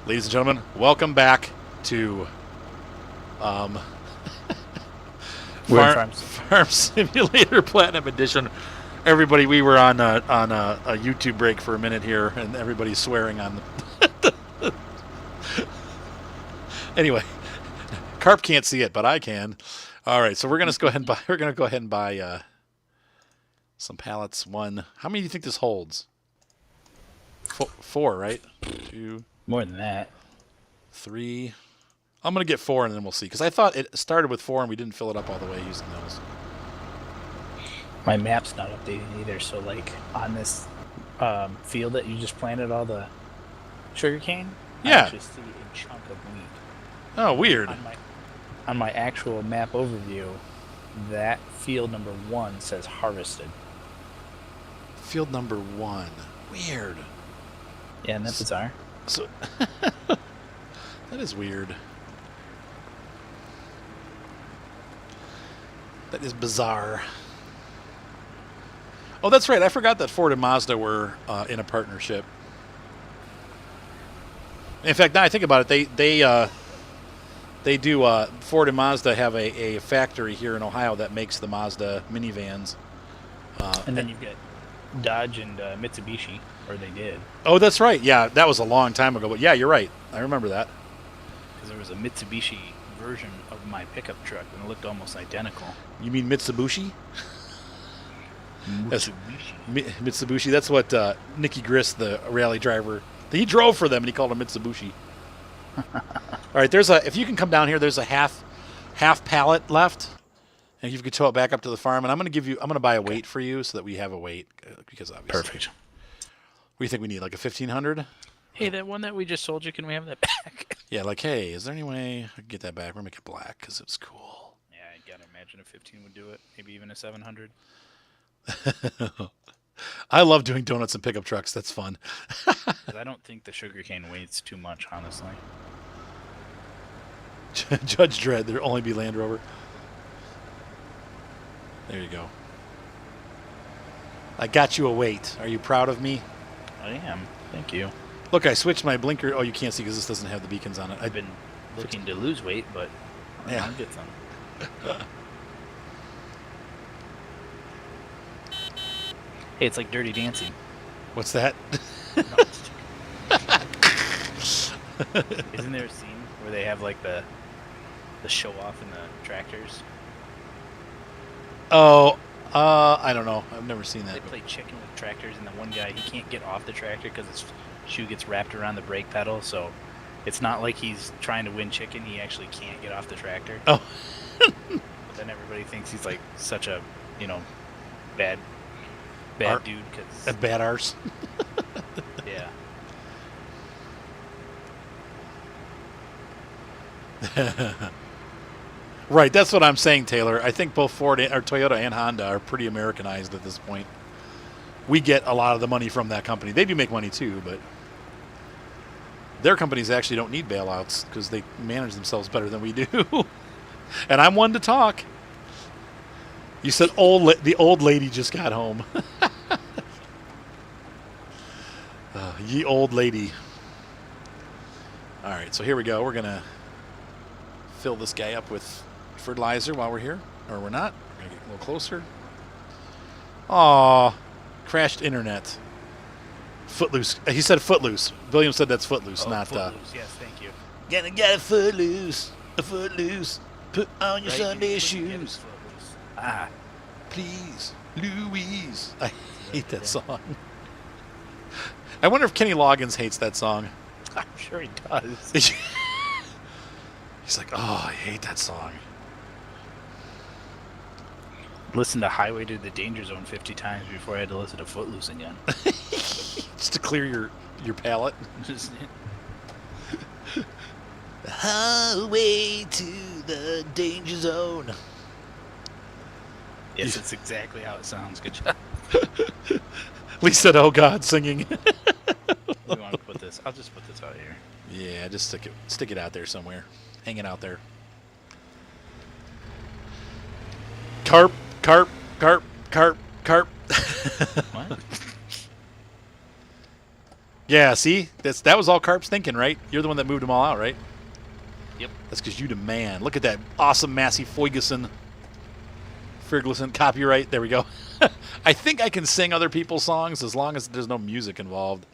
Ladies and gentlemen, welcome back to We're in Farm Simulator Platinum Edition. Everybody, we were on a YouTube break for a minute here, and everybody's swearing on the. Anyway, Carp can't see it, but I can. All right, so we're gonna go ahead and buy. We're gonna go ahead and buy some pallets. One. How many do you think this holds? Four, right? Two, more than that. three. I'm going to get four and then we'll see. Because I thought it started with four and we didn't fill it up all the way using those. My map's not updated either, so like on this field that you just planted all the sugarcane, Yeah. I actually see a chunk of wheat. Oh, weird. On my actual map overview, that field number 1 says harvested. Field number 1. Weird. Yeah, and that's bizarre. So that is weird. That is bizarre. Oh, that's right. I forgot that Ford and Mazda were in a partnership. In fact, now I think about it, they do. Ford and Mazda have a factory here in Ohio that makes the Mazda minivans. And then you've got Dodge and Mitsubishi, or they did. Oh, that's right. Yeah, that was a long time ago. But yeah, you're right. I remember that. Because there was a Mitsubishi version of my pickup truck, and it looked almost identical. You mean Mitsubishi? Mitsubishi. Mitsubishi. That's what Nicky Grist, the rally driver, he drove for them, and he called them Mitsubishi. All right, if you can come down here, there's a half pallet left, and you can tow it back up to the farm. And I'm going to buy a weight for you so that we have a weight because obviously. Perfect. What do you think we need? Like a 1500? Hey, that one that we just sold you, can we have that back? Yeah, like, hey, is there any way I can get that back? We're going to make it black because it's cool. Yeah, I gotta imagine a 15 would do it. Maybe even a 700. I love doing donuts and pickup trucks. That's fun. I don't think the sugarcane weighs too much, honestly. Judge Dredd, there'll only be Land Rover. There you go. I got you a weight. Are you proud of me? I am. Thank you. Look, I switched my blinker. Oh, you can't see because this doesn't have the beacons on it. I've been looking to lose weight, but yeah. I'll get some. Hey, it's like Dirty Dancing. What's that? No, isn't there a scene where they have like the show off in the tractors? Oh, I don't know. I've never seen that. They play chicken with tractors, and the one guy, he can't get off the tractor because his shoe gets wrapped around the brake pedal, so it's not like he's trying to win chicken. He actually can't get off the tractor. Oh. But then everybody thinks he's like such a, bad dude. Cause, A bad arse. yeah. Right, that's what I'm saying, Taylor. I think both Ford or Toyota and Honda are pretty Americanized at this point. We get a lot of the money from that company. They do make money too, but their companies actually don't need bailouts because they manage themselves better than we do. And I'm one to talk. You said the old lady just got home. Ye old lady. All right, so here we go. We're going to fill this guy up with fertilizer while we're here. Or we're not. We're going to get a little closer. Aw, crashed internet. Footloose. He said footloose. William said that's footloose, not... Footloose. Yes, thank you. Gonna get a footloose. A footloose. Put on your Sunday shoes. Ah. Please, Louise. I hate that song. I wonder if Kenny Loggins hates that song. I'm sure he does. He's like, oh, I hate that song. Listen to Highway to the Danger Zone 50 times before I had to listen to Footloose again. Just to clear your palate. Highway to the Danger Zone. Yes, it's exactly how it sounds. Good job. Lee said, oh, God, singing. We want to put this. I'll just put this out here. Yeah, just stick it out there somewhere. Hang it out there. Carp. What? Yeah, see? That was all Carp's thinking, right? You're the one that moved them all out, right? Yep. That's because you the man. Look at that awesome Massey Ferguson copyright. There we go. I think I can sing other people's songs as long as there's no music involved.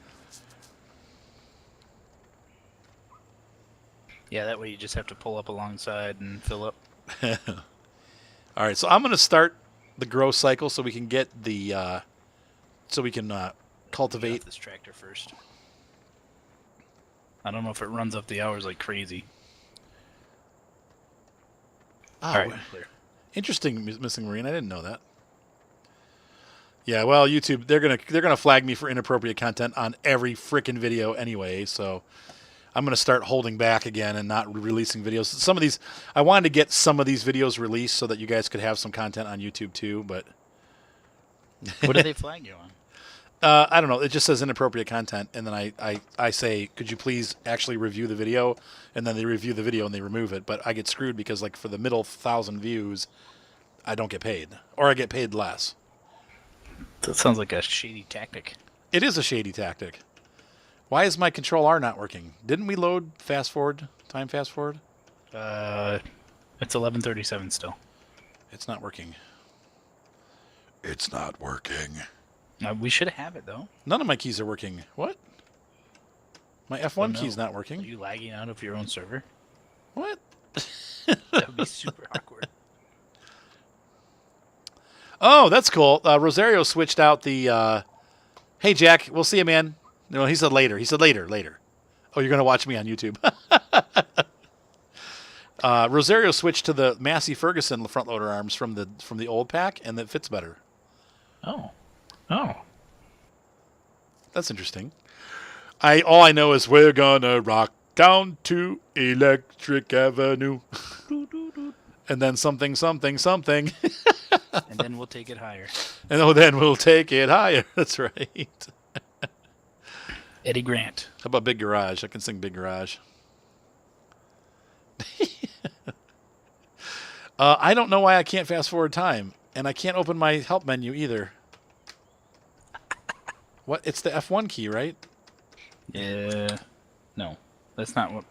Yeah, that way you just have to pull up alongside and fill up. All right, so I'm going to start the growth cycle so we can get the cultivate Get off this tractor first. I don't know if it runs up the hours like crazy. Oh, All right, clear. interesting, Missing Marine. I didn't know that. Yeah, well, YouTube, they're gonna flag me for inappropriate content on every frickin' video anyway. So I'm gonna start holding back again and not releasing videos. Some of these, I wanted to get some of these videos released so that you guys could have some content on YouTube too. But What do they flag you on? I don't know. It just says inappropriate content, and then I say, could you please actually review the video? And then they review the video and they remove it. But I get screwed because, like, for the middle 1,000 views, I don't get paid, or I get paid less. That sounds like a shady tactic. It is a shady tactic. Why is my Control R not working? Didn't we load fast forward? Time fast forward? It's 11:37 still. It's not working. It's not working. We should have it though. None of my keys are working. What? My F1 key's not Are working. you lagging out of your own server? What? That would be super awkward. Oh, that's cool. Rosario switched out the, hey, Jack, we'll see you, man. No, he said later. He said later. Oh, you're going to watch me on YouTube. Rosario switched to the Massey Ferguson front loader arms from the old pack, and that fits better. Oh. That's interesting. All I know is we're gonna rock down to Electric Avenue. And then something. And then we'll take it higher. And then we'll take it higher. That's right. Eddie Grant. How about Big Garage? I can sing Big Garage. I don't know why I can't fast forward time. And I can't open my help menu either. What? It's the F1 key, right? Yeah. No, that's not what.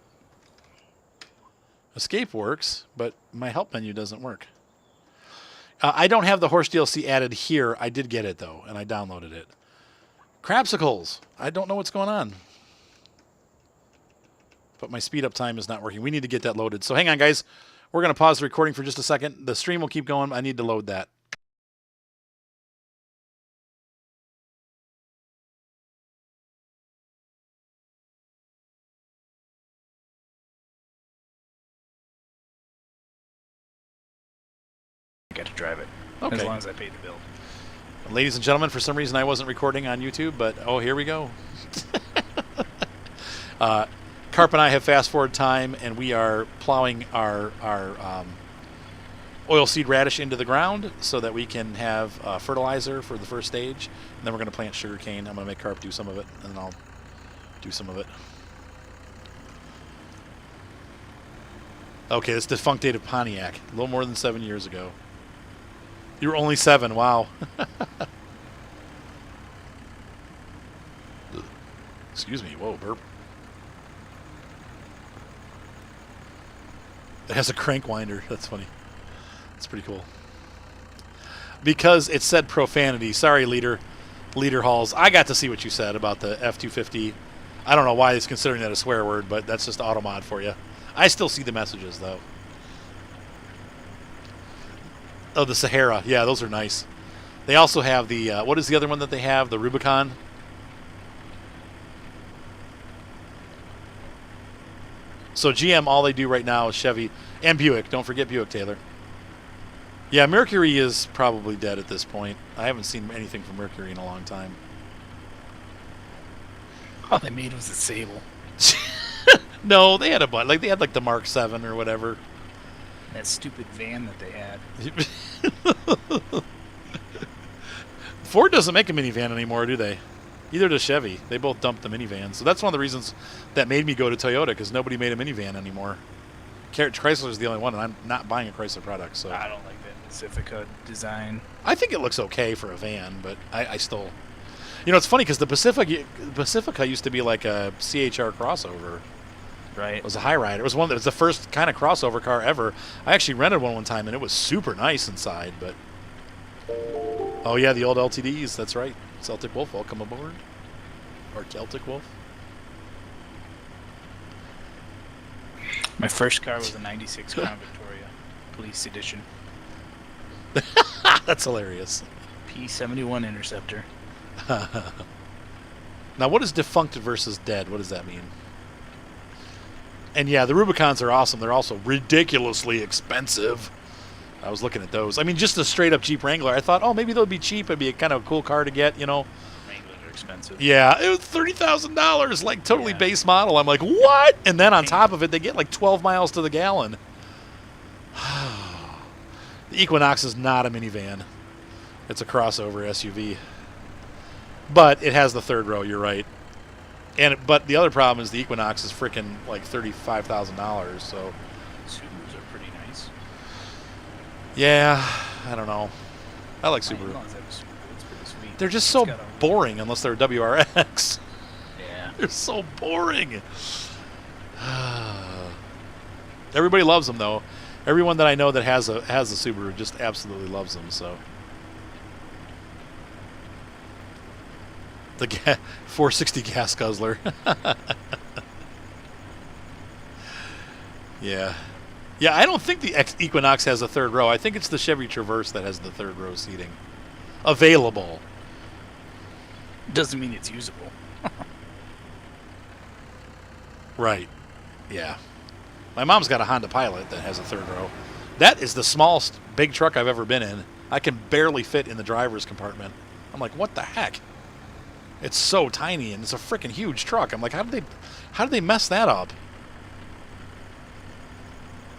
Escape works, but my help menu doesn't work. I don't have the horse DLC added here. I did get it, though, and I downloaded it. Crapsicles. I don't know what's going on. But my speed up time is not working. We need to get that loaded. So hang on, guys. We're going to pause the recording for just a second. The stream will keep going. I need to load that. I got to drive it. Okay. As long as I pay the bill. Ladies and gentlemen, for some reason I wasn't recording on YouTube, but oh, here we go. Carp and I have fast forward time, and we are plowing our oilseed radish into the ground so that we can have fertilizer for the first stage. And then we're going to plant sugarcane. I'm going to make Carp do some of it, and then I'll do some of it. Okay, this defunct date of Pontiac. A little more than 7 years ago. You were only 7. Wow. Excuse me. Whoa, burp. It has a crank winder. That's funny. That's pretty cool. Because it said profanity. Sorry, Leader Halls. I got to see what you said about the F-250. I don't know why he's considering that a swear word, but that's just automod for you. I still see the messages, though. Oh, the Sahara. Yeah, those are nice. They also have the, what is the other one that they have? The Rubicon? So GM, all they do right now is Chevy and Buick. Don't forget Buick, Taylor. Yeah, Mercury is probably dead at this point. I haven't seen anything from Mercury in a long time. All they made was a Sable. No, they had a bunch. Like, they had like the Mark 7 or whatever. That stupid van that they had. Ford doesn't make a minivan anymore, do they? Either does Chevy. They both dumped the minivan. So that's one of the reasons that made me go to Toyota, because nobody made a minivan anymore. Chrysler's the only one, and I'm not buying a Chrysler product. So I don't like that Pacifica design. I think it looks okay for a van, but I still... You know, it's funny because the Pacifica used to be like a CHR crossover. Right. It was a high rider. It was the first kind of crossover car ever. I actually rented one time, and it was super nice inside. But oh yeah, the old LTDs. That's right. Celtic Wolf, welcome aboard. Or Celtic Wolf. My first car was a '96 Crown Victoria, Police Edition, That's hilarious. P71 Interceptor. Now, what is defunct versus dead? What does that mean? And yeah, the Rubicons are awesome. They're also ridiculously expensive. I was looking at those. I mean, just a straight-up Jeep Wrangler. I thought, oh, maybe they'll be cheap. It'd be a kind of a cool car to get, you know. Wranglers are expensive. Yeah, it was $30,000, like totally base model. I'm like, what? And then on top of it, they get like 12 miles to the gallon. The Equinox is not a minivan. It's a crossover SUV. But it has the third row, you're right. But the other problem is the Equinox is freaking like $35,000, so. Subarus are pretty nice. Yeah, I don't know. I like Subaru. As long as they have a Subaru, it's pretty sweet. They're just so boring unless they're WRX. Yeah. They're so boring. Everybody loves them though. Everyone that I know that has a Subaru just absolutely loves them. So the 460 gas guzzler. Yeah. Yeah, I don't think the Equinox has a third row. I think it's the Chevy Traverse that has the third row seating available. Doesn't mean it's usable. Right. Yeah. My mom's got a Honda Pilot that has a third row. That is the smallest big truck I've ever been in. I can barely fit in the driver's compartment. I'm like, what the heck? It's so tiny and it's a freaking huge truck. I'm like, how did they mess that up?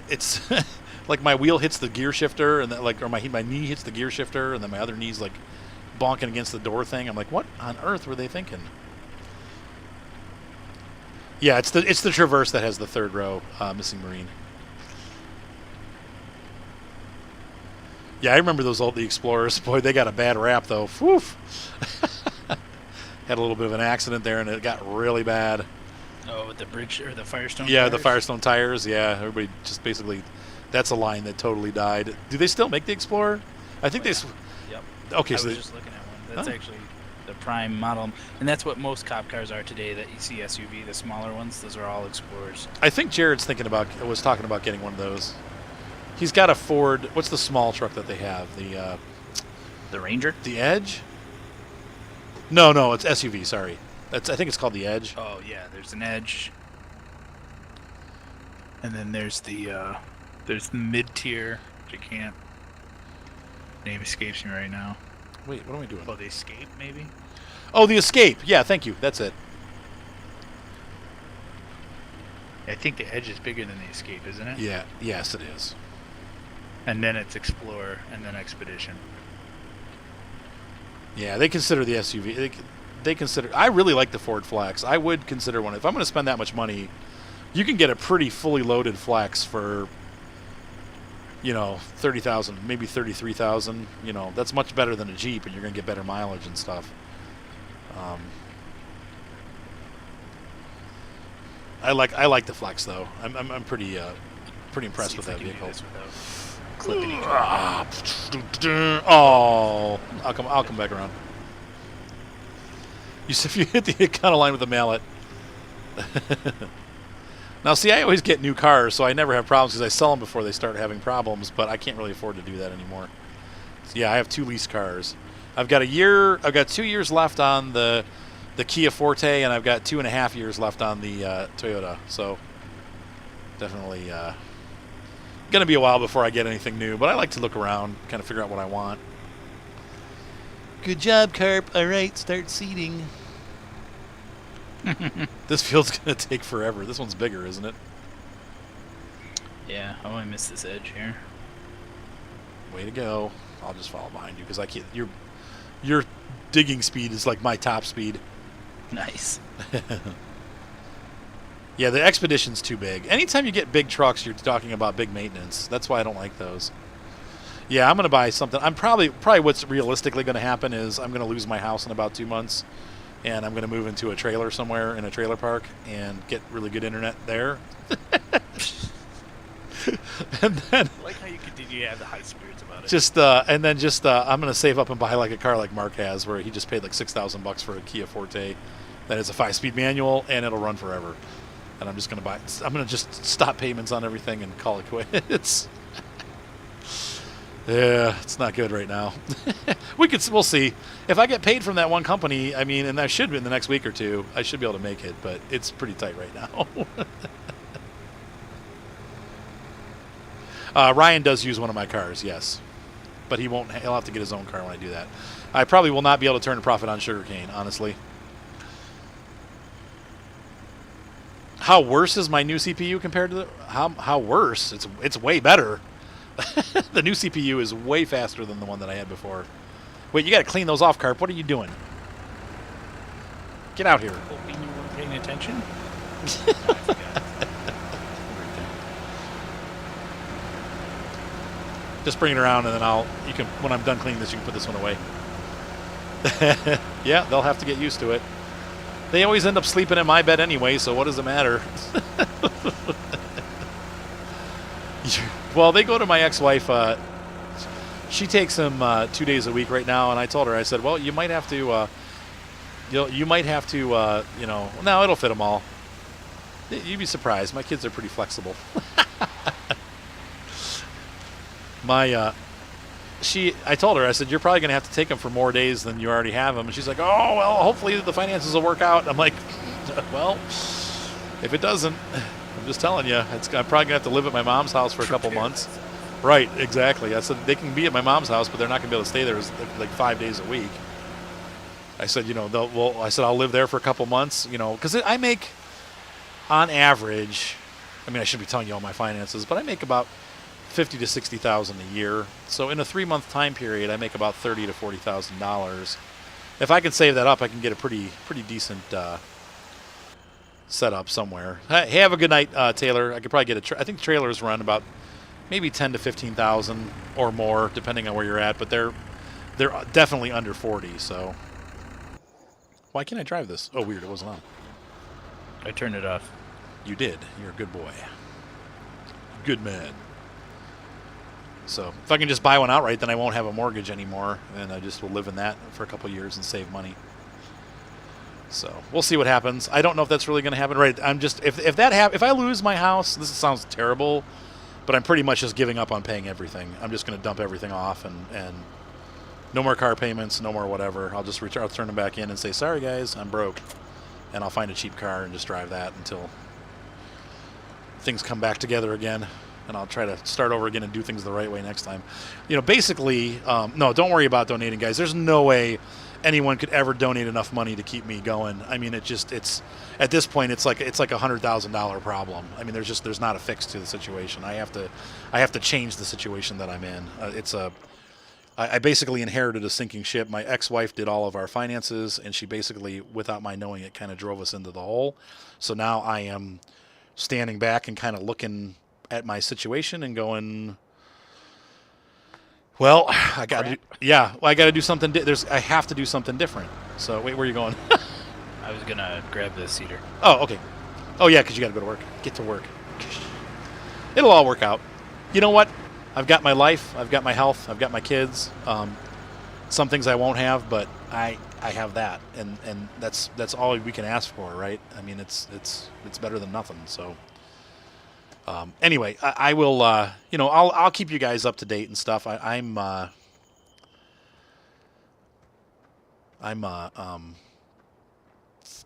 It's like my wheel hits the gear shifter and or my knee hits the gear shifter and then my other knee's like bonking against the door thing. I'm like, what on earth were they thinking? Yeah, it's the Traverse that has the third row missing Marine. Yeah, I remember those the Explorers. Boy, they got a bad rap though. Whew. Had a little bit of an accident there, and it got really bad. Oh, with the bridge or the Firestone. Yeah, tires? the Firestone tires. Yeah, everybody just basically. That's a line that totally died. Do they still make the Explorer? I think they. Yep. Okay, I so was just looking at one. That's actually the prime model, and that's what most cop cars are today. That you see SUV, the smaller ones, those are all Explorers. I think Jared's was talking about getting one of those. He's got a Ford. What's the small truck that they have? The Ranger. The Edge. No, it's SUV. Sorry, I think it's called the Edge. Oh yeah, there's an Edge, and then there's the mid-tier, which I can't. Name escapes me right now. Wait, what am I doing? Oh, the Escape, maybe. Oh, the Escape. Yeah, thank you. That's it. I think the Edge is bigger than the Escape, isn't it? Yeah. Yes, it is. And then it's Explorer, and then Expedition. Yeah, they consider the SUV. They consider. I really like the Ford Flex. I would consider one if I'm going to spend that much money. You can get a pretty fully loaded Flex for, $30,000, maybe $33,000. That's much better than a Jeep, and you're going to get better mileage and stuff. I like the Flex though. I'm pretty impressed with that vehicle. Clipping each Oh, I'll come back around. You said if you hit the kind of line with the mallet. Now, see, I always get new cars, so I never have problems because I sell them before they start having problems. But I can't really afford to do that anymore. So, yeah, I have 2 leased cars. I've got 2 years left on the Kia Forte, and I've got 2.5 years left on the Toyota. So definitely. Going to be a while before I get anything new, but I like to look around, kind of figure out what I want. Good job, Carp. All right, start seating. This field's going to take forever. This one's bigger, isn't it? Yeah. Oh, I missed this edge here. Way to go. I'll just follow behind you because I can't. Your digging speed is like my top speed. Nice. Yeah, the Expedition's too big. Anytime you get big trucks, you're talking about big maintenance. That's why I don't like those. Yeah, I'm going to buy something. I'm probably what's realistically going to happen is I'm going to lose my house in about 2 months, and I'm going to move into a trailer somewhere in a trailer park and get really good internet there. And then I like how you continue to have the high spirits about it. just I'm going to save up and buy like a car like Mark has, where he just paid like $6,000 for a Kia Forte that is a 5-speed manual and it'll run forever. And I'm just going to buy. I'm going to just stop payments on everything and call it quits. Yeah, it's not good right now. We'll see. If I get paid from that one company, I mean, and that should be in the next week or two, I should be able to make it, but it's pretty tight right now. Ryan does use one of my cars, yes. But he'll have to get his own car when I do that. I probably will not be able to turn a profit on sugarcane, honestly. How worse is my new CPU compared to how worse? It's way better. The new CPU is way faster than the one that I had before. Wait, you got to clean those off, Carp. What are you doing? Get out here. Hoping you weren't paying attention. Just bring it around, and then when I'm done cleaning this, you can put this one away. Yeah, they'll have to get used to it. They always end up sleeping in my bed anyway, so what does it matter? Well, they go to my ex-wife. She takes him 2 days a week right now, and I told her, I said, well, you might have to, no, it'll fit them all. You'd be surprised. My kids are pretty flexible. I told her, I said, you're probably going to have to take them for more days than you already have them. And she's like, oh, well, hopefully the finances will work out. I'm like, well, if it doesn't, I'm just telling you, I'm probably going to have to live at my mom's house for a couple months. Right, exactly. I said, they can be at my mom's house, but they're not going to be able to stay there like 5 days a week. I said, I'll live there for a couple months, because I make, on average, I mean, I shouldn't be telling you all my finances, but I make about $50,000 to $60,000 a year. So in a 3-month time period, I make about $30,000 to $40,000. If I can save that up, I can get a pretty decent setup somewhere. Hey, have a good night, Taylor. I could probably get I think trailers run about maybe 10 to 15,000 or more, depending on where you're at. But they're definitely under 40. So why can't I drive this? Oh, weird, it wasn't on. I turned it off. You did. You're a good boy. Good man. So if I can just buy one outright, then I won't have a mortgage anymore, and I just will live in that for a couple of years and save money. So we'll see what happens. I don't know if that's really going to happen. Right? I'm just if I lose my house, this sounds terrible, but I'm pretty much just giving up on paying everything. I'm just going to dump everything off and no more car payments, no more whatever. I'll turn them back in and say, sorry guys, I'm broke, and I'll find a cheap car and just drive that until things come back together again. And I'll try to start over again and do things the right way next time. Basically, no, don't worry about donating, guys. There's no way anyone could ever donate enough money to keep me going. I mean, it's at this point, it's like $100,000 problem. I mean, there's not a fix to the situation. I have to change the situation that I'm in. I basically inherited a sinking ship. My ex-wife did all of our finances, and she basically, without my knowing it, kind of drove us into the hole. So now I am standing back and kind of looking at my situation and going, well, I got to do something. I have to do something different. So wait, where are you going? I was gonna grab the cedar. Oh, okay. Oh yeah, because you got to go to work. Get to work. It'll all work out. You know what? I've got my life. I've got my health. I've got my kids. Some things I won't have, but I have that, and that's all we can ask for, right? I mean, it's better than nothing. So. Anyway, I will, I'll keep you guys up to date and stuff. I'm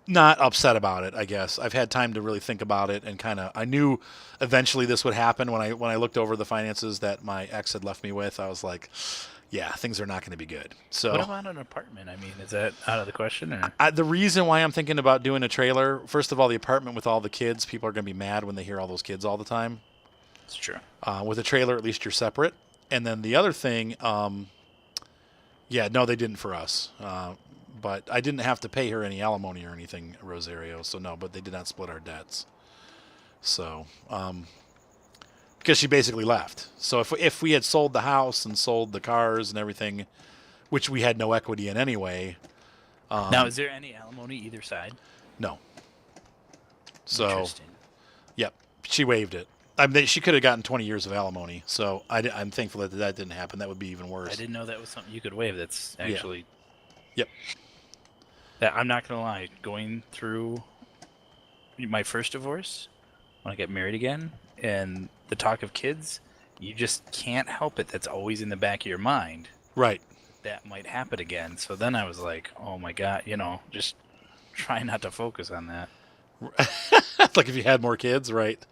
not upset about it, I guess. I've had time to really think about it, and I knew eventually this would happen when I looked over the finances that my ex had left me with. I was like, yeah, things are not going to be good. So what about an apartment? I mean, is that out of the question? Or? The reason why I'm thinking about doing a trailer, first of all, the apartment with all the kids, people are going to be mad when they hear all those kids all the time. It's true. With a trailer, at least you're separate. And then the other thing, no, they didn't for us. But I didn't have to pay her any alimony or anything, Rosario. So no, but they did not split our debts. So because she basically left. So if we had sold the house and sold the cars and everything, which we had no equity in anyway. Now, is there any alimony either side? No. So, Interesting. yep, she waived it. I mean, she could have gotten 20 years of alimony. So I'm thankful that didn't happen. That would be even worse. I didn't know that was something you could waive. That's actually. Yep. I'm not gonna lie. Going through my first divorce, when I get married again, and the talk of kids, you just can't help it. That's always in the back of your mind. Right. That might happen again. So then I was like, oh my God, just try not to focus on that. Like if you had more kids, right?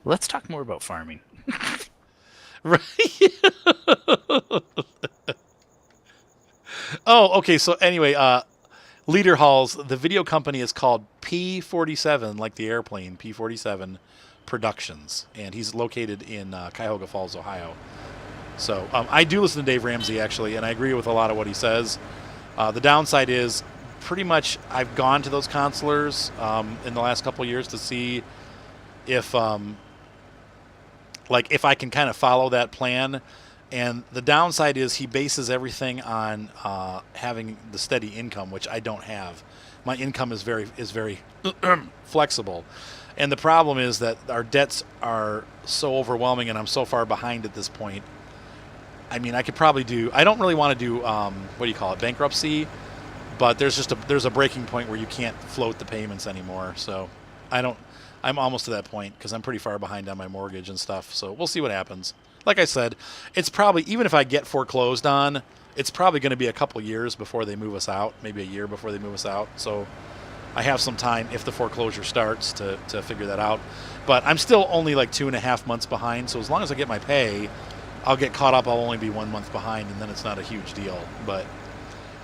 Let's talk more about farming. Right. Oh, okay. So anyway, Leader Halls, the video company is called P-47, like the airplane, P-47 Productions. And he's located in Cuyahoga Falls, Ohio. So I do listen to Dave Ramsey, actually, and I agree with a lot of what he says. The downside is pretty much I've gone to those counselors in the last couple of years to see if if I can kind of follow that plan. And the downside is he bases everything on having the steady income, which I don't have. My income is very flexible. And the problem is that our debts are so overwhelming and I'm so far behind at this point. I mean, I could probably do, I don't really want to do, bankruptcy, but there's a breaking point where you can't float the payments anymore. So I'm almost to that point because I'm pretty far behind on my mortgage and stuff. So we'll see what happens. Like I said, it's probably, even if I get foreclosed on, it's probably going to be a couple years before they move us out, maybe a year before they move us out. So I have some time if the foreclosure starts to figure that out. But I'm still only like 2.5 months behind. So as long as I get my pay, I'll get caught up. I'll only be 1 month behind, and then it's not a huge deal. But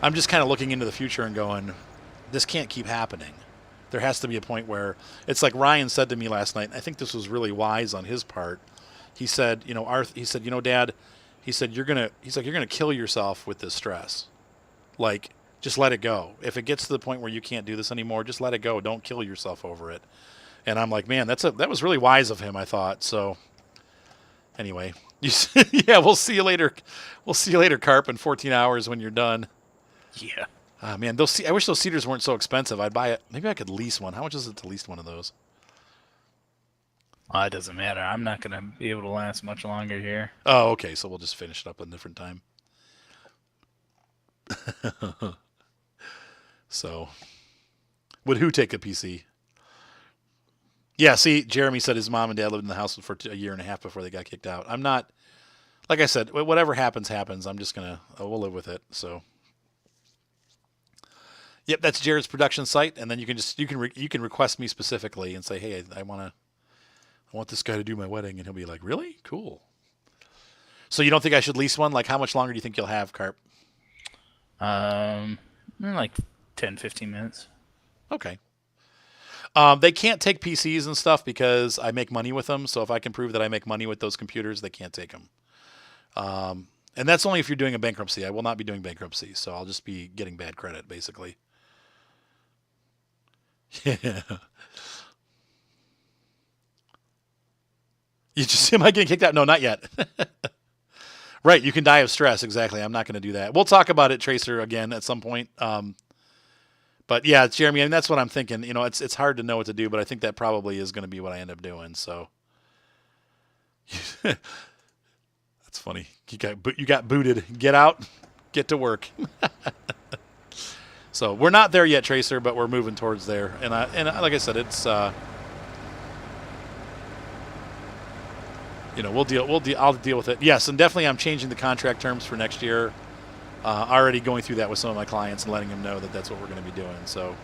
I'm just kind of looking into the future and going, this can't keep happening. There has to be a point where it's like Ryan said to me last night. I think this was really wise on his part. He said, Dad, he said, you're gonna kill yourself with this stress. Like, just let it go. If it gets to the point where you can't do this anymore, just let it go. Don't kill yourself over it. And I'm like, man, that was really wise of him, I thought. So anyway, yeah, we'll see you later. We'll see you later, Carp, in 14 hours when you're done. Yeah. Man, I wish those cedars weren't so expensive. I'd buy it. Maybe I could lease one. How much is it to lease one of those? It doesn't matter. I'm not going to be able to last much longer here. Oh, okay. So we'll just finish it up at a different time. So, would who take a PC? Yeah, see, Jeremy said his mom and dad lived in the house for a year and a half before they got kicked out. I'm not, like I said, whatever happens, happens. I'm just we'll live with it. So, yep, that's Jared's production site, and then you can request me specifically and say, hey, I want this guy to do my wedding, and he'll be like, really? Cool. So you don't think I should lease one? Like, how much longer do you think you'll have, Carp? Like 10, 15 minutes. Okay. They can't take PCs and stuff because I make money with them. So if I can prove that I make money with those computers, they can't take them. And that's only if you're doing a bankruptcy. I will not be doing bankruptcy, so I'll just be getting bad credit, basically. Yeah. Am I getting kicked out? No, not yet. Right, you can die of stress. Exactly. I'm not going to do that. We'll talk about it, Tracer, again at some point. But yeah, Jeremy, and that's what I'm thinking. It's hard to know what to do, but I think that probably is going to be what I end up doing. So that's funny. You got booted. Get out. Get to work. So we're not there yet, Tracer, but we're moving towards there. And like I said, it's I'll deal with it. Yes, and definitely I'm changing the contract terms for next year. Already going through that with some of my clients and letting them know that that's what we're going to be doing. So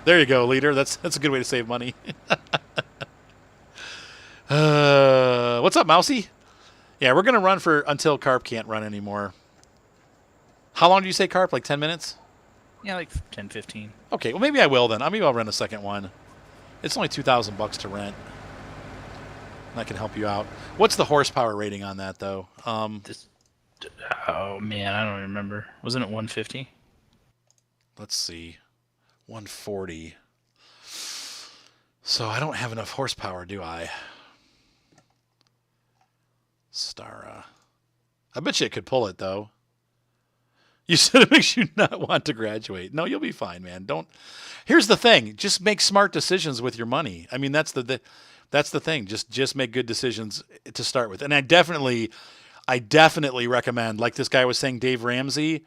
there you go, leader. That's a good way to save money. What's up, Mousy? Yeah, we're going to run until Carp can't run anymore. How long do you say, Carp? Like 10 minutes? Yeah, like 10, 15. Okay, well, maybe I will then. Maybe I'll rent a second one. It's only $2,000 to rent. And I can help you out. What's the horsepower rating on that, though? Oh, man, I don't remember. Wasn't it 150? Let's see. 140. So I don't have enough horsepower, do I? Stara. I bet you it could pull it, though. You said it makes you not want to graduate. No, you'll be fine, man. Don't. Here's the thing: just make smart decisions with your money. I mean, that's the thing. Just make good decisions to start with. And I definitely recommend, like this guy was saying, Dave Ramsey.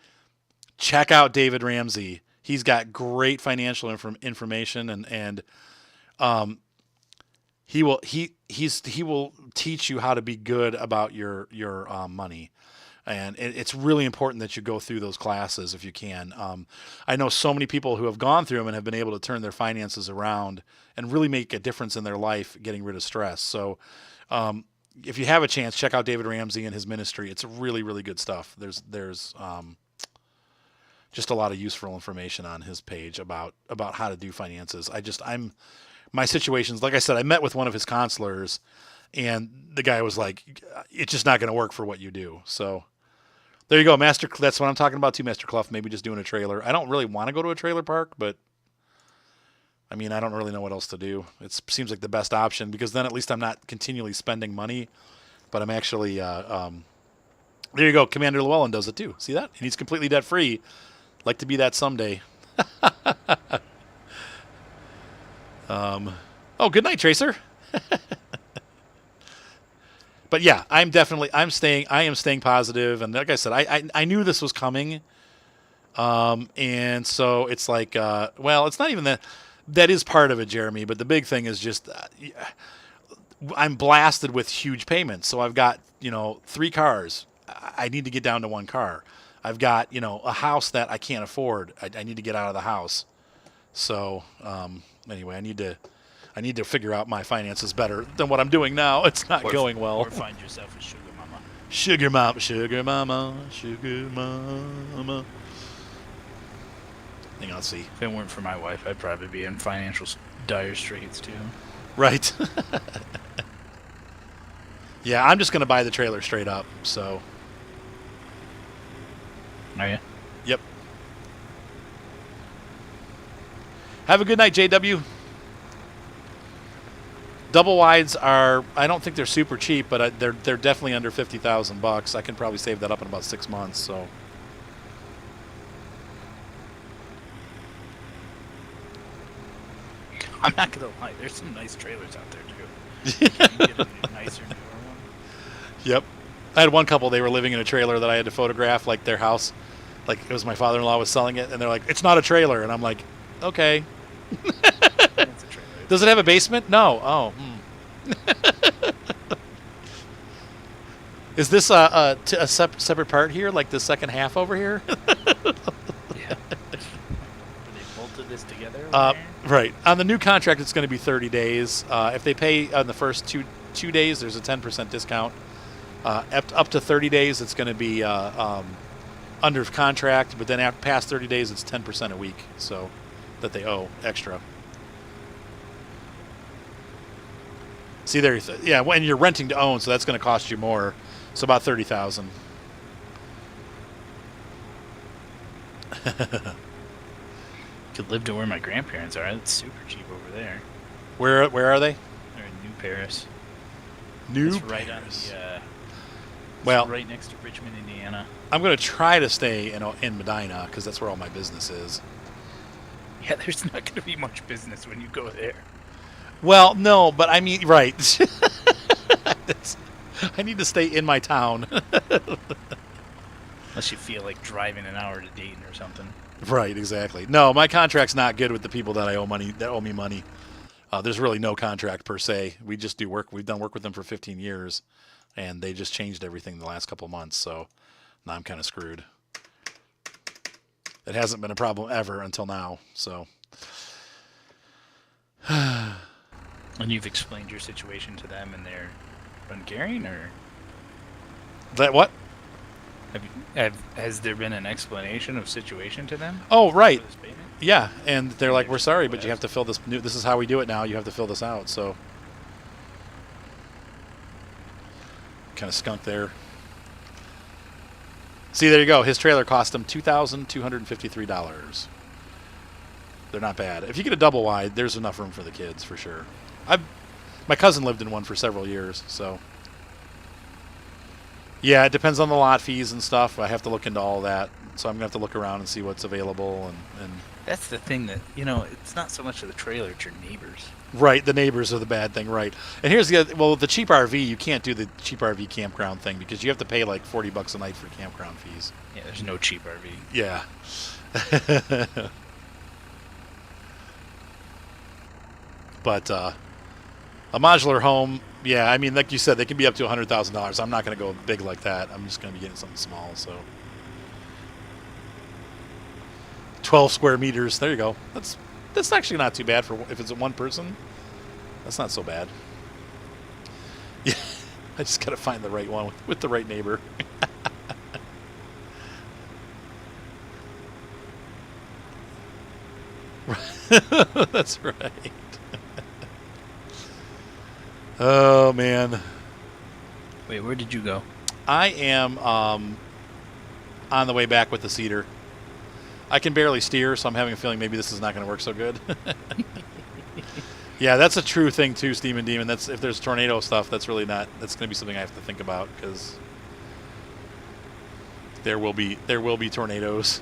Check out David Ramsey. He's got great financial information, and he will teach you how to be good about your money. And it's really important that you go through those classes if you can. I know so many people who have gone through them and have been able to turn their finances around and really make a difference in their life, getting rid of stress. So if you have a chance, check out David Ramsey and his ministry. It's really, really good stuff. There's just a lot of useful information on his page about how to do finances. My situations, like I said, I met with one of his counselors, and the guy was like, it's just not going to work for what you do. So there you go, Master. That's what I'm talking about too, Master Clough. Maybe just doing a trailer. I don't really want to go to a trailer park, but I mean, I don't really know what else to do. It seems like the best option because then at least I'm not continually spending money, but I'm actually, there you go. Commander Llewellyn does it too. See that? And he's completely debt free. Like to be that someday. Oh, good night, Tracer. But yeah, I am staying positive. And like I said, I knew this was coming. And so it's like, well, it's not even that is part of it, Jeremy. But the big thing is just, I'm blasted with huge payments. So I've got, 3 cars. I need to get down to 1 car. I've got, a house that I can't afford. I need to get out of the house. So, anyway, I need to figure out my finances better than what I'm doing now. It's not going well. Or find yourself a sugar mama. Sugar mama, sugar mama, sugar mama. Hang on, let's see. If it weren't for my wife, I'd probably be in financial dire straits too. Right. Yeah, I'm just going to buy the trailer straight up, so. Are you? Yep. Have a good night, JW. Double wides are, I don't think they're super cheap, but they're definitely under $50,000. I can probably save that up in about 6 months, so. I'm not going to lie, there's some nice trailers out there too. You can get a nicer, newer one. Yep. I had one couple, they were living in a trailer that I had to photograph, like their house. Like it was my father-in-law was selling it, and they're like, it's not a trailer. And I'm like, okay. It's a trailer. Does it have a basement? No. Oh. Is this a separate part here, like the second half over here? Yeah. They bolted this together? Right. On the new contract, it's going to be 30 days. If they pay on the first two days, there's a 10% discount. Up to 30 days, it's going to be under contract, but then after past 30 days, it's 10% a week, so that they owe extra. See there, yeah. When you're renting to own, so that's going to cost you more. So about $30,000. Could live to where my grandparents are. It's super cheap over there. Where are they? They're in New Paris. New It's right Paris. on the. Well, right next to Richmond, Indiana. I'm going to try to stay in Medina because that's where all my business is. Yeah, there's not going to be much business when you go there. Well, no, but I mean, right. I need to stay in my town. Unless you feel like driving an hour to Dayton or something. Right, exactly. No, my contract's not good with the people that owe me money. There's really no contract per se. We just do work. We've done work with them for 15 years, and they just changed everything the last couple of months. So now I'm kind of screwed. It hasn't been a problem ever until now. So. And you've explained your situation to them, and they're uncaring, or That what? Has there been an explanation of situation to them? Oh, right. For this payment? Yeah, and they're like, we're sorry, but you have to fill this. This is how we do it now. You have to fill this out. So, kind of skunk there. See, there you go. His trailer cost him $2,253. They're not bad. If you get a double wide, there's enough room for the kids for sure. My cousin lived in one for several years, so yeah, it depends on the lot fees and stuff. I have to look into all that, so I'm gonna have to look around and see what's available and That's the thing that, you know, it's not so much of the trailer, it's your neighbors. right, the neighbors are the bad thing, right? And here's the other, well, the cheap RV, you can't do the cheap RV campground thing because you have to pay like $40 a night for campground fees. Yeah, there's no cheap RV. Yeah. But a modular home, yeah, I mean, like you said, they can be up to $100,000. I'm not going to go big like that. I'm just going to be getting something small. So 12 square meters. There you go. That's actually not too bad for if it's one person. That's not so bad. Yeah, I just got to find the right one with the right neighbor. That's right. Oh man. Wait, where did you go? I am on the way back with the cedar. I can barely steer, so I'm having a feeling maybe this is not going to work so good. Yeah, that's a true thing too, Steam and Demon. That's if there's tornado stuff, that's really not. That's going to be something I have to think about because there will be tornadoes.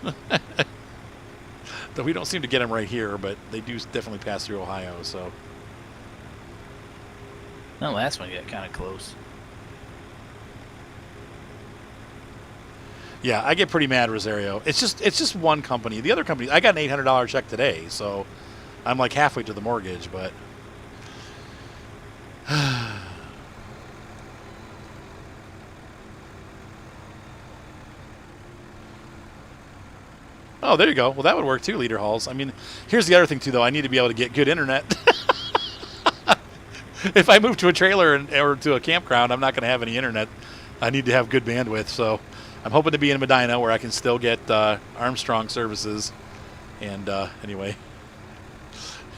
Though we don't seem to get them right here, but they do definitely pass through Ohio. So. No, last one got kind of close. Yeah, I get pretty mad, Rosario. It's just one company. The other company, I got an $800 check today, so I'm like halfway to the mortgage, but oh, there you go. Well, that would work too, Leader Halls. I mean, here's the other thing too, though. I need to be able to get good internet. If I move to a trailer or to a campground, I'm not going to have any internet. I need to have good bandwidth, so I'm hoping to be in Medina where I can still get Armstrong services. And anyway,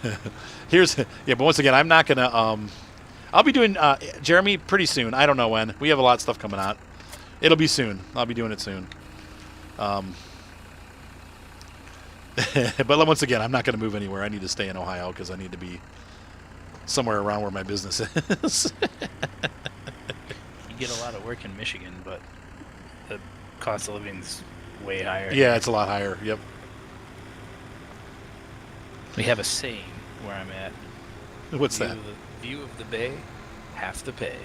but once again, I'm not going to. I'll be doing Jeremy pretty soon. I don't know when. We have a lot of stuff coming out. It'll be soon. I'll be doing it soon. But once again, I'm not going to move anywhere. I need to stay in Ohio because I need to be somewhere around where my business is. You get a lot of work in Michigan, but the cost of living's way higher. Yeah, it's a lot higher. Yep. We have a saying where I'm at. What's that? View of the bay, half the pay.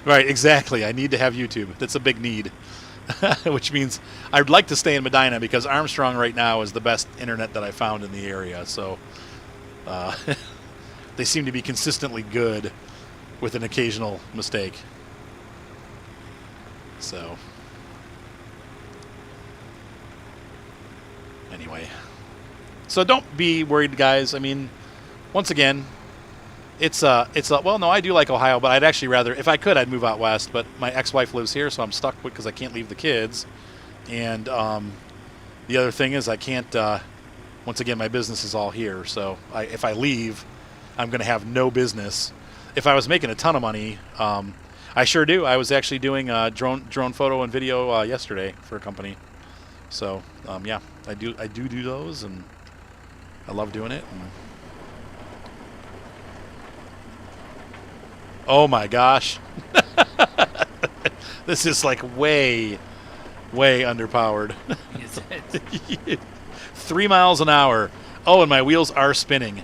Right, exactly. I need to have YouTube. That's a big need. Which means I'd like to stay in Medina because Armstrong right now is the best internet that I found in the area. So they seem to be consistently good with an occasional mistake. So anyway. So don't be worried, guys. I mean, once again, well, no, I do like Ohio, but I'd actually rather, if I could, I'd move out west. But my ex-wife lives here, so I'm stuck because I can't leave the kids. And the other thing is I can't, once again, my business is all here. So if I leave, I'm going to have no business. If I was making a ton of money, I sure do. I was actually doing drone photo and video yesterday for a company. So, yeah, I do those, and I love doing it. And oh my gosh. This is like way underpowered. Is it? 3 miles an hour. Oh, and my wheels are spinning.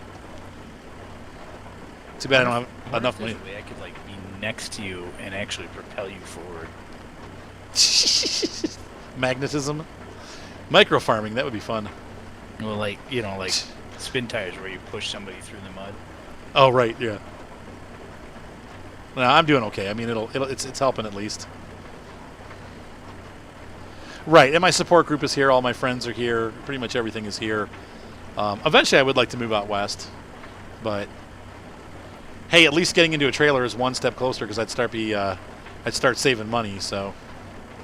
Too bad I don't have enough money. There's a way I could like be next to you and actually propel you forward. Magnetism. Micro farming, that would be fun. Well, like spin tires where you push somebody through the mud. Oh, right, yeah. No, I'm doing okay. I mean, it's helping at least. Right, and my support group is here. All my friends are here. Pretty much everything is here. Eventually, I would like to move out west, but hey, at least getting into a trailer is one step closer because I'd start saving money. So,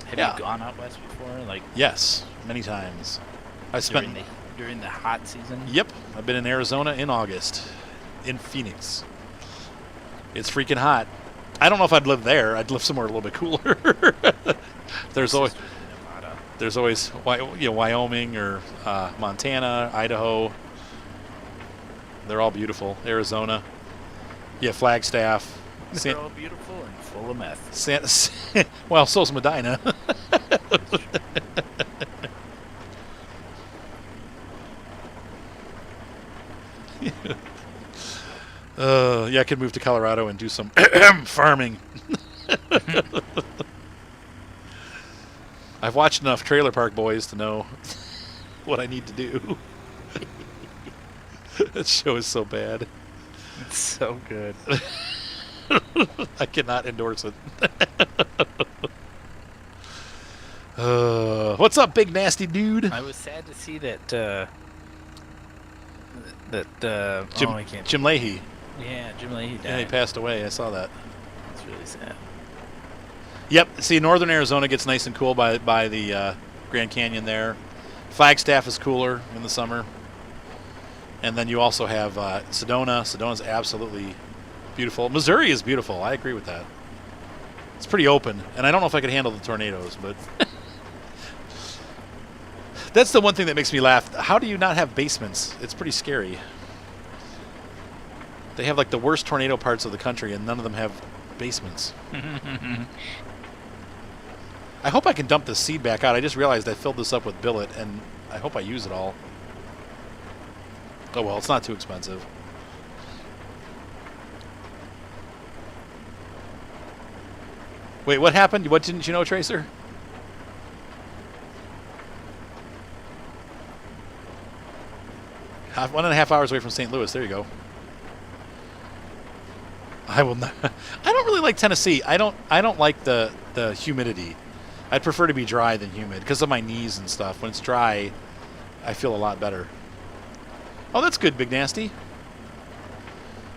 Have you gone out west before? Like yes, many times. I spent during the hot season. Yep, I've been in Arizona in August, in Phoenix. It's freaking hot. I don't know if I'd live there. I'd live somewhere a little bit cooler. There's always. There's always Wyoming or Montana, Idaho. They're all beautiful. Arizona. Yeah, Flagstaff. They're all beautiful and full of meth. Well, so's Medina. Yeah, I could move to Colorado and do some farming. I've watched enough Trailer Park Boys to know what I need to do. That show is so bad. It's so good. I cannot endorse it. What's up, big nasty dude? I was sad to see that. Jim Leahy. Yeah, Jim Leahy died. Yeah, he passed away. I saw that. It's really sad. Yep. See, northern Arizona gets nice and cool by the Grand Canyon there. Flagstaff is cooler in the summer. And then you also have Sedona. Sedona's absolutely beautiful. Missouri is beautiful. I agree with that. It's pretty open. And I don't know if I could handle the tornadoes, but that's the one thing that makes me laugh. How do you not have basements? It's pretty scary. They have like the worst tornado parts of the country, and none of them have basements. I hope I can dump this seed back out. I just realized I filled this up with billet, and I hope I use it all. Oh well, it's not too expensive. Wait, what happened? What didn't you know, Tracer? One and a half hours away from St. Louis. There you go. I will not. I don't really like Tennessee. I don't like the humidity. I'd prefer to be dry than humid because of my knees and stuff. When it's dry, I feel a lot better. Oh, that's good, Big Nasty.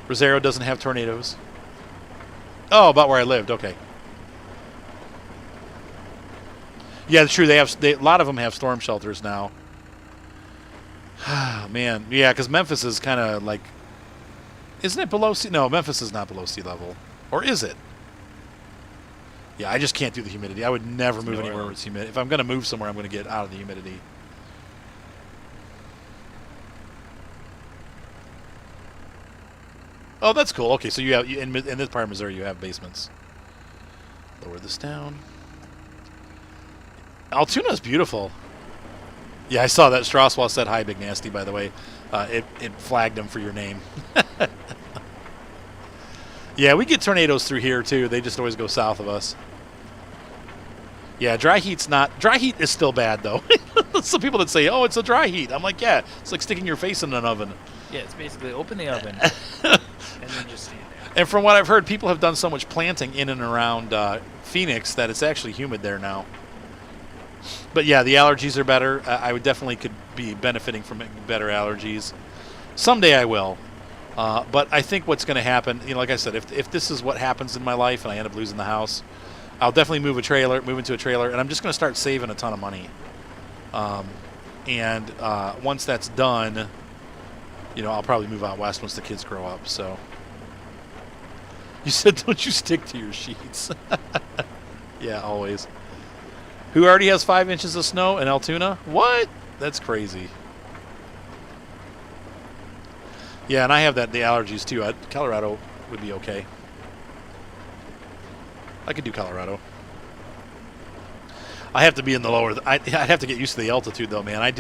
Rosero doesn't have tornadoes. Oh, about where I lived. Okay. Yeah, it's true. A lot of them have storm shelters now. Man, yeah, because Memphis is kind of like, isn't it below sea? No, Memphis is not below sea level, or is it? Yeah, I just can't do the humidity. I would never move anywhere where it's humid. If I'm going to move somewhere, I'm going to get out of the humidity. Oh, that's cool. Okay, so you have in this part of Missouri, you have basements. Lower this down. Altoona is beautiful. Yeah, I saw that. Straswell said hi, Big Nasty, by the way. It flagged him for your name. Yeah, we get tornadoes through here, too. They just always go south of us. Yeah, dry heat is still bad, though. Some people that say, oh, it's a dry heat. I'm like, yeah, it's like sticking your face in an oven. Yeah, it's basically open the oven and then just stand there. And from what I've heard, people have done so much planting in and around Phoenix that it's actually humid there now. But yeah, the allergies are better. I would definitely could be benefiting from better allergies. Someday I will. But I think what's going to happen, like I said, if this is what happens in my life and I end up losing the house, I'll definitely move into a trailer, and I'm just going to start saving a ton of money. And once that's done, I'll probably move out west once the kids grow up. So you said, don't you stick to your sheets? Yeah, always. Who already has 5 inches of snow in Altoona? What? That's crazy. Yeah, and I have the allergies too. Colorado would be okay. I could do Colorado. I have to be in the lower. I'd have to get used to the altitude though, man.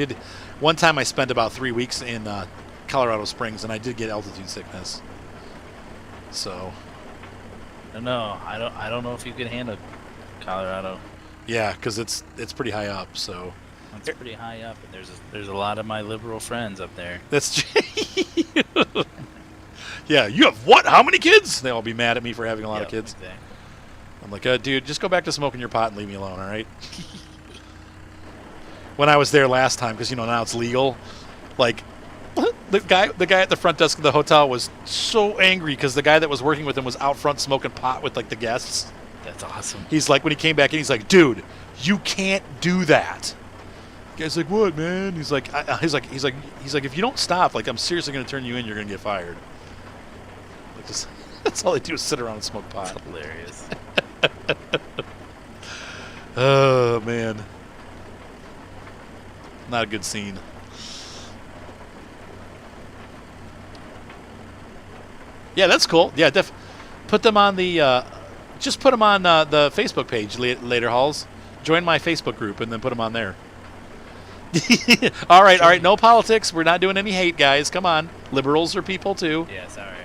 One time I spent about 3 weeks in Colorado Springs, and I did get altitude sickness. So. No, I don't know if you can handle Colorado. Yeah, because it's pretty high up. So. It's pretty high up, and there's a lot of my liberal friends up there. That's. Yeah, you have what? How many kids? They'll all be mad at me for having a lot of kids. Exactly. I'm like, dude, just go back to smoking your pot and leave me alone, all right? When I was there last time, because now it's legal, like the guy at the front desk of the hotel was so angry because the guy that was working with him was out front smoking pot with like the guests. That's awesome. He's like, when he came back in, he's like, dude, you can't do that. The guy's like, what, man? He's like, if you don't stop, like, I'm seriously going to turn you in. You're going to get fired. Like, that's all they do is sit around and smoke pot. That's hilarious. Oh man. Not a good scene. Yeah, that's cool. Yeah, put them on the just put them on the Facebook page later, Halls. Join my Facebook group and then put them on there. All right. No politics. We're not doing any hate, guys. Come on. Liberals are people too. Yeah, sorry.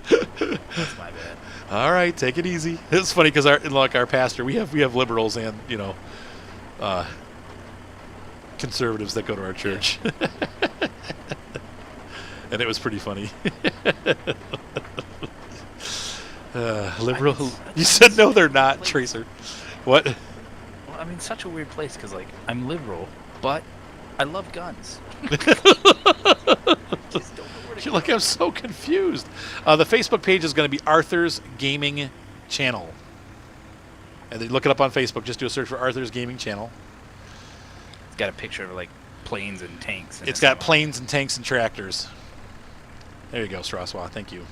That's my bad. All right, take it easy. It's funny because our pastor, we have liberals and conservatives that go to our church, and it was pretty funny. Liberal. You said no, they're not, Tracer. What? Well, I mean, such a weird place because like I'm liberal, but I love guns. You're like, I'm so confused. The Facebook page is going to be Arthur's Gaming Channel. And then look it up on Facebook. Just do a search for Arthur's Gaming Channel. It's got a picture of like planes and tanks. It's got planes and tanks and tractors. There you go, Straswa. Thank you.